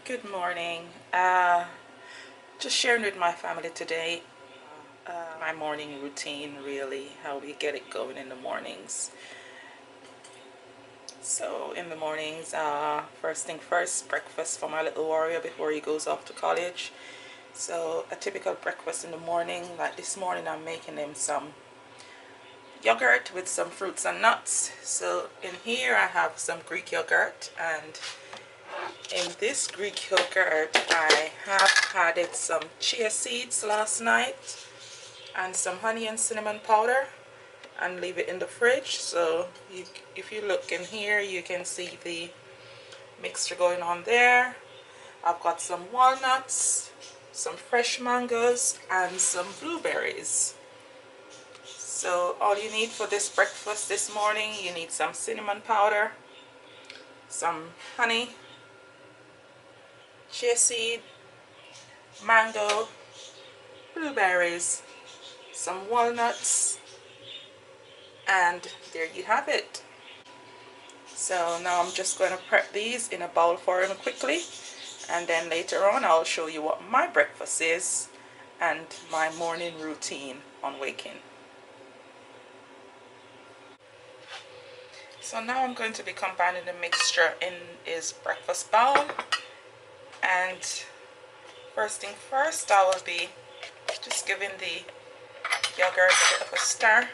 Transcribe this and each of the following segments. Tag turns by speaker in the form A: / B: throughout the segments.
A: Good morning. Just sharing with my family today my morning routine, really, how we get it going in the mornings. So, in the mornings, first thing first, breakfast for my little warrior before he goes off to college. So, a typical breakfast in the morning, like this morning, I'm making him some yogurt with some fruits and nuts. So, in here, I have some Greek yogurt, and in this Greek yogurt, I have added some chia seeds last night and some honey and cinnamon powder and leave it in the fridge. So if you look in here, you can see the mixture going on there. I've got some walnuts, some fresh mangoes, and some blueberries. So all you need for this breakfast this morning, you need some cinnamon powder, some honey, chia seed, mango, blueberries, some walnuts, and there you have it. So now I'm just going to prep these in a bowl for him quickly, and then later on I'll show you what my breakfast is and my morning routine on waking. So now I'm going to be combining the mixture in his breakfast bowl, and first thing first, I will be just giving the yogurt a bit of a stir.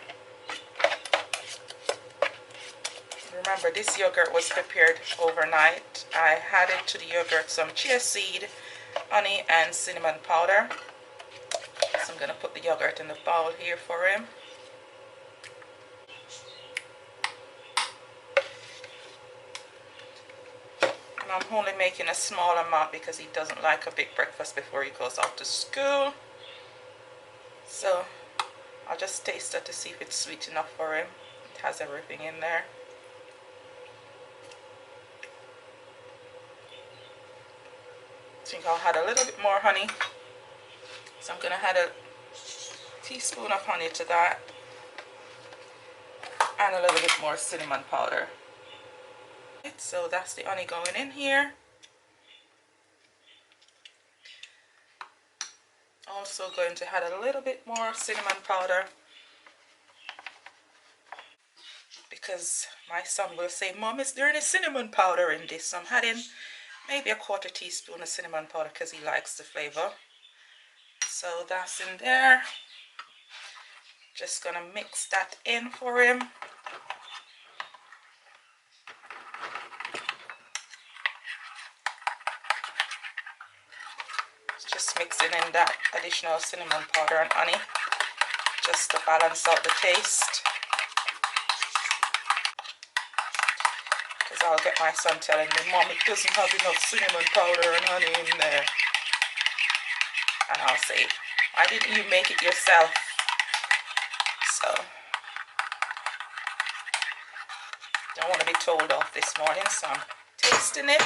A: Remember, this yogurt was prepared overnight. I added to the yogurt some chia seed, honey, and cinnamon powder. So I'm going to put the yogurt in the bowl here for him. And I'm only making a small amount because he doesn't like a big breakfast before he goes off to school. So I'll just taste it to see if it's sweet enough for him. It has everything in there. I think I'll add a little bit more honey. So I'm going to add a teaspoon of honey to that, and a little bit more cinnamon powder. So that's the honey going in here. Also going to add a little bit more cinnamon powder, because my son will say, "Mom, is there any cinnamon powder in this?" So I'm adding maybe a quarter teaspoon of cinnamon powder because he likes the flavor. So that's in there. Just gonna mix that in for him. Just mixing in that additional cinnamon powder and honey just to balance out the taste. Because I'll get my son telling me, "Mom, it doesn't have enough cinnamon powder and honey in there." And I'll say, "Why didn't you make it yourself?" So don't want to be told off this morning, so I'm tasting it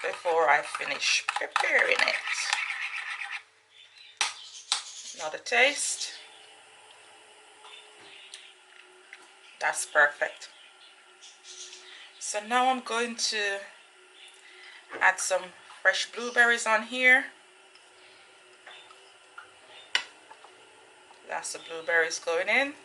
A: before I finish preparing it. Another taste. That's perfect. So now I'm going to add some fresh blueberries on here. That's the blueberries going in.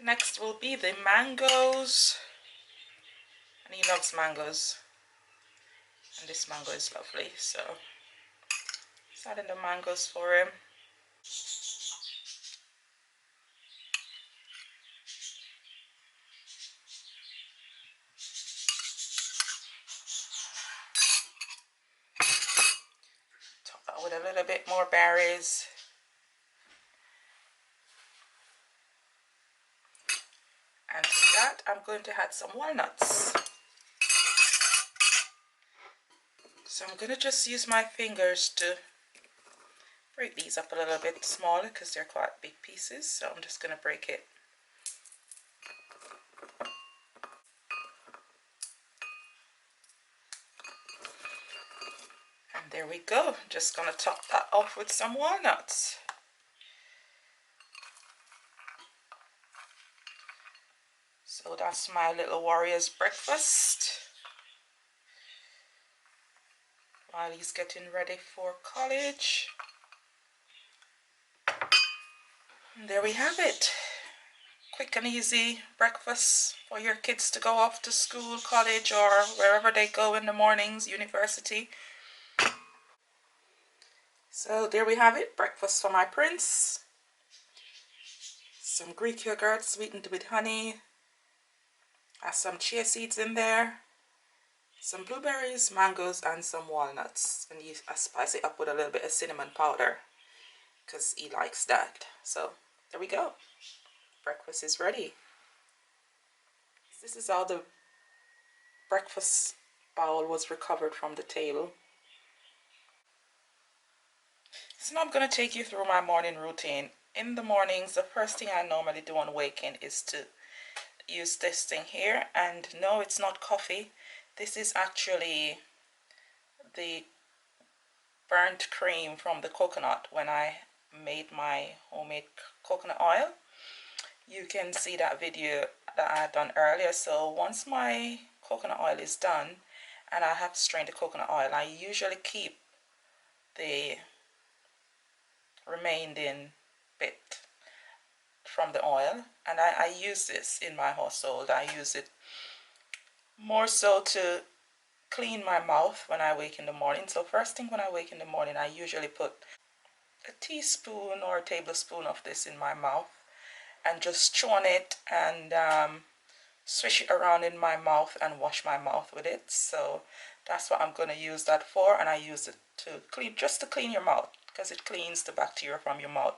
A: Next will be the mangoes. And he loves mangoes. And this mango is lovely. So just adding the mangoes for him. Top that with a little bit more berries. And to that, I'm going to add some walnuts. So I'm going to just use my fingers to break these up a little bit smaller because they're quite big pieces. So I'm just going to break it. And There we go. Just gonna top that off with some walnuts. So that's my little warrior's breakfast while he's getting ready for college. And there we have it. Quick and easy breakfast for your kids to go off to school, college, or wherever they go in the mornings, university. So there we have it, breakfast for my prince. Some Greek yogurt sweetened with honey. Has some chia seeds in there. Some blueberries, mangoes, and some walnuts. And I spice it up with a little bit of cinnamon powder because he likes that. So there we go. Breakfast is ready. This is how the breakfast bowl was recovered from the table. So now I'm going to take you through my morning routine. In the mornings, the first thing I normally do on waking is to use this thing here. And no, it's not coffee. This is actually the burnt cream from the coconut when I made my homemade coconut oil. You can see that video that I had done earlier. So once my coconut oil is done and I have strained the coconut oil, I usually keep the remaining bit from the oil, and I use this in my household. I use it more so to clean my mouth when I wake in the morning. So first thing when I wake in the morning, I usually put a teaspoon or a tablespoon of this in my mouth and just chew on it and swish it around in my mouth and wash my mouth with it. So that's what I'm going to use that for, and I use it to clean, just to clean your mouth, because it cleans the bacteria from your mouth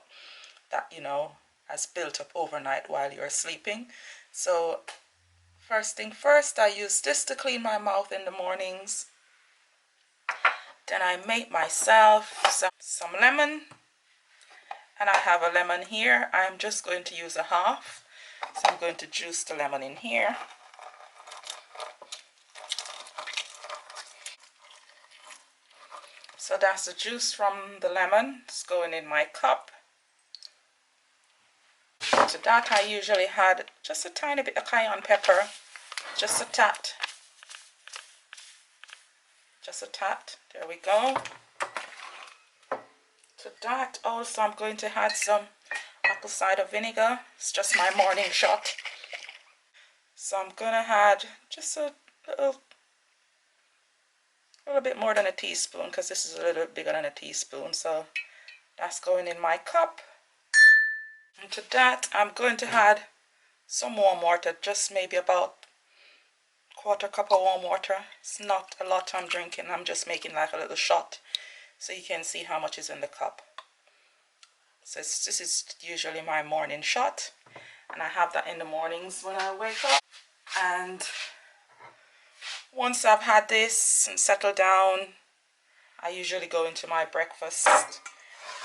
A: that, you know, has built up overnight while you're sleeping. So first thing first, I use this to clean my mouth in the mornings. Then I make myself some lemon, and I have a lemon here. I'm just going to use a half, so I'm going to juice the lemon in here. So that's the juice from the lemon. It's going in my cup. To that I usually add just a tiny bit of cayenne pepper, just a tat. Just a tat. There we go. To that also I'm going to add some apple cider vinegar. It's just my morning shot. So I'm going to add just a little bit more than a teaspoon, because this is a little bigger than a teaspoon. So that's going in my cup. And to that I'm going to add some warm water, just maybe about quarter cup of warm water. It's not a lot I'm drinking. I'm just making like a little shot so you can see how much is in the cup. So this is usually my morning shot, and I have that in the mornings when I wake up. And once I've had this and settled down, I usually go into my breakfast,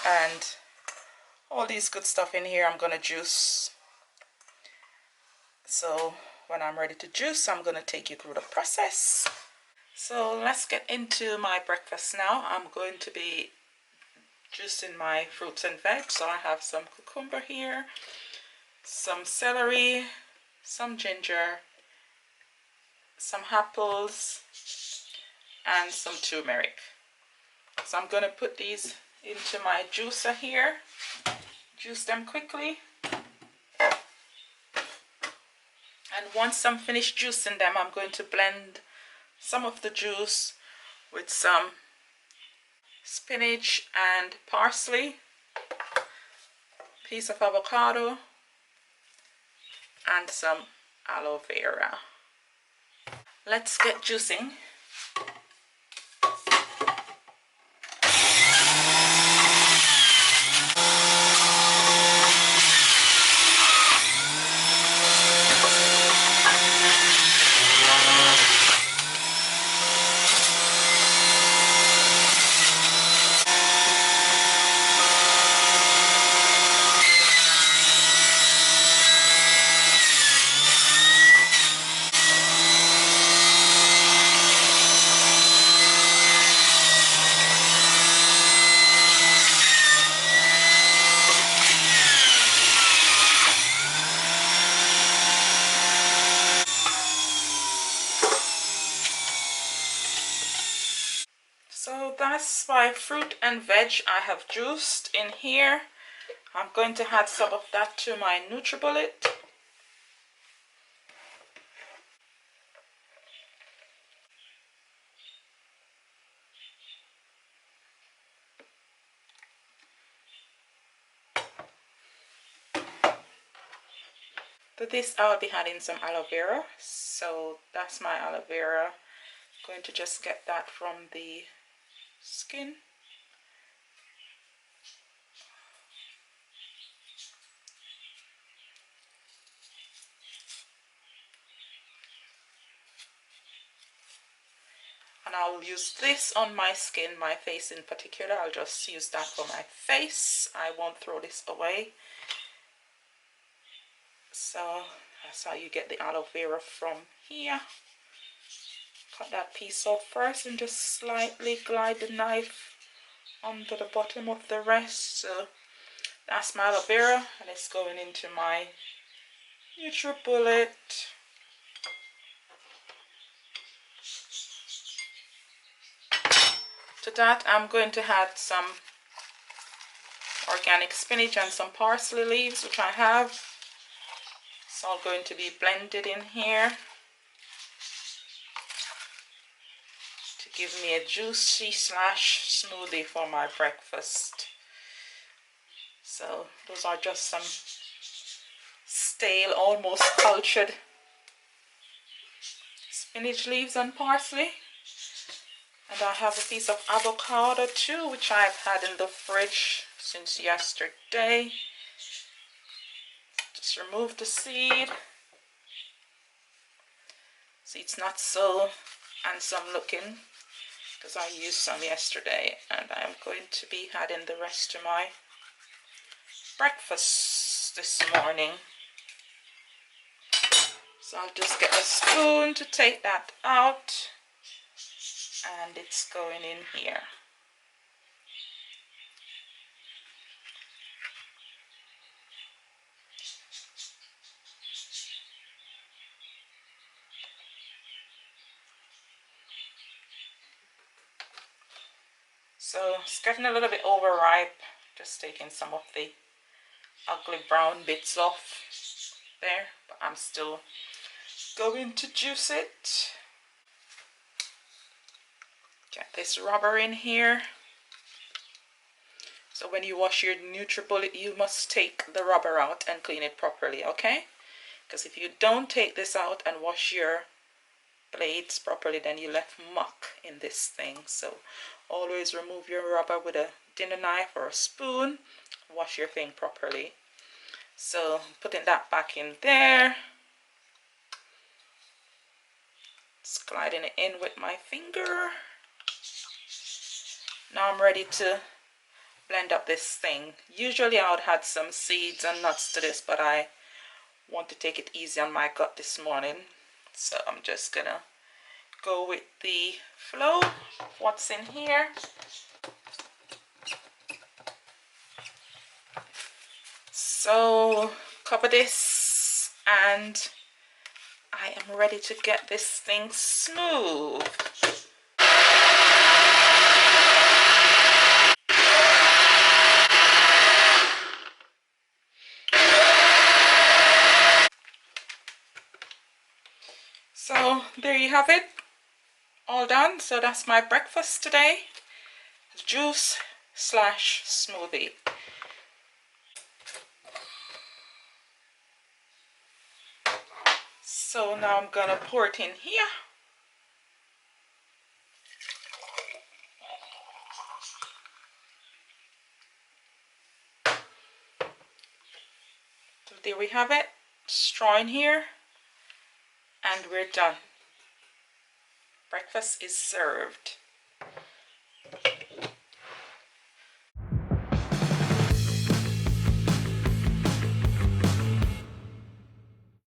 A: and all these good stuff in here I'm gonna juice. So when I'm ready to juice, I'm gonna take you through the process. So let's get into my breakfast now. I'm going to be juicing my fruits and veg. So I have some cucumber here, some celery, some ginger, some apples, and some turmeric. So I'm going to put these into my juicer here, juice them quickly. And once I'm finished juicing them, I'm going to blend some of the juice with some spinach and parsley, piece of avocado, and some aloe vera. Let's get juicing. That's my fruit and veg I have juiced in here. I'm going to add some of that to my NutriBullet. To this I'll be adding some aloe vera. So that's my aloe vera. Going to just get that from the skin. And I'll use this on my skin, my face in particular. I'll just use that for my face. I won't throw this away. So that's how you get the aloe vera from here. Cut that piece off first and just slightly glide the knife onto the bottom of the rest. So that's my aloe vera, and it's going into my NutriBullet. To that I'm going to add some organic spinach and some parsley leaves, which I have. It's all going to be blended in here to give me a juicy slash smoothie for my breakfast. So those are just some stale, almost cultured spinach leaves and parsley. And I have a piece of avocado too, which I've had in the fridge since yesterday. Just remove the seed. See, it's not so handsome looking because I used some yesterday, and I'm going to be adding the rest to my breakfast this morning. So I'll just get a spoon to take that out, and it's going in here. So it's getting a little bit overripe. Just taking some of the ugly brown bits off there, but I'm still going to juice it. Get this rubber in here. So when you wash your NutriBullet, you must take the rubber out and clean it properly, okay? Because if you don't take this out and wash your blades properly, then you left muck in this thing. So always remove your rubber with a dinner knife or a spoon. Wash your thing properly. So putting that back in there. Just gliding it in with my finger. Now I'm ready to blend up this thing. Usually I would add some seeds and nuts to this, but I want to take it easy on my gut this morning. So I'm just gonna go with the flow of what's in here. So cover this, and I am ready to get this thing smooth. So there you have it, all done. So that's my breakfast today, juice slash smoothie. So now I'm gonna pour it in here. So there we have it, straw in here, and we're done. Breakfast is served.